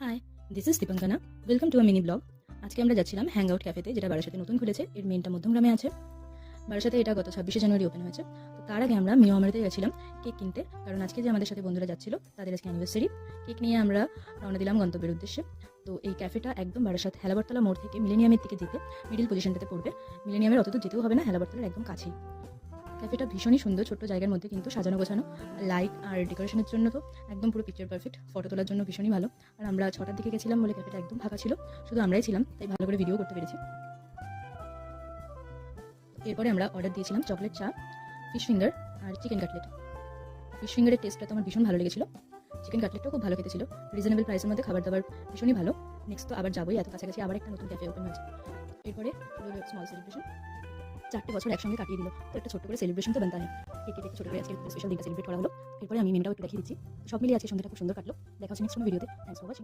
High, this is Dipankana. Welcome to a mini blog. আজকে আমরা যাচ্ছিলাম হ্যাং আউট ক্যাফেতে, যেটা বারাসাতে নতুন খুলেছে। এর মেনটা মধ্যমগ্রামে আছে। বারাসাতে এটা গত 26শে জানুয়ারি ওপেন হয়েছে। তো তার আগে আমরা মিও আমরাতে গেছিলাম কেক কিনতে, কারণ আজকে যে আমাদের সাথে বন্ধুরা যাচ্ছিল তাদের আজকে অ্যানিভার্সারি। কেক নিয়ে আমরা রওনা দিলাম গন্তব্যের উদ্দেশ্যে। তো এই ক্যাফেটা একদম বারাসাত হেলাবরতলা মোড় থেকে মিলেনিয়ামের দিকে যেতে মিডিল পজিশনটাতে পড়বে। মিলেনিয়ামের অতদূর যেতেও হবে না, হেলাবরতলার একদম কাছেই। ক্যাফেটা ভীষণই সুন্দর, ছোট্ট জায়গার মধ্যে কিন্তু সাজানো গোছানো। লাইট আর ডেকোরেশনের জন্য তো একদম পুরো পিকচার পারফেক্ট। ফটো তোলার জন্য ভীষণই ভালো। আর আমরা 6টার দিকে গেছিলাম বলে ক্যাফেটা একদম ফাঁকা ছিল, শুধু আমরাই ছিলাম, তাই ভালো করে ভিডিও করতে পেরেছি। এরপরে আমরা অর্ডার দিয়েছিলাম চকলেট চা, ফিশ ফিঙ্গার আর চিকেন কাটলেট। ফিশ ফিঙ্গারের টেস্টটা তো আমার ভীষণ ভালো লেগেছিল। চিকেন কাটলেটটাও খুব ভালো খেতে ছিল। রিজনেবল প্রাইসের মধ্যে খাবার দাবার ভীষণই ভালো। নেক্সট তো আবার যাবোই, এত কাছাকাছি আবার একটা নতুন ক্যাফে ওপেন হয়েছে। এরপরে স্মল সেলিব্রেশন, 4টে বছর একসঙ্গে কাটিয়ে দিল, তো একটা ছোট্ট করে সেলিব্রেশন তো বানতে হয়। কেটে ছোট করে আজকে স্পেশাল দিনটা সেলিব্রেট করা হলো। এরপরে আমি মেনুটাও একটু দেখিয়ে দিচ্ছি। সব মিলিয়ে আজকে সন্ধ্যাটা খুব সুন্দর কাটলো। দেখা হচ্ছে নেক্সট কোনো ভিডিওতে। Thanks for watching.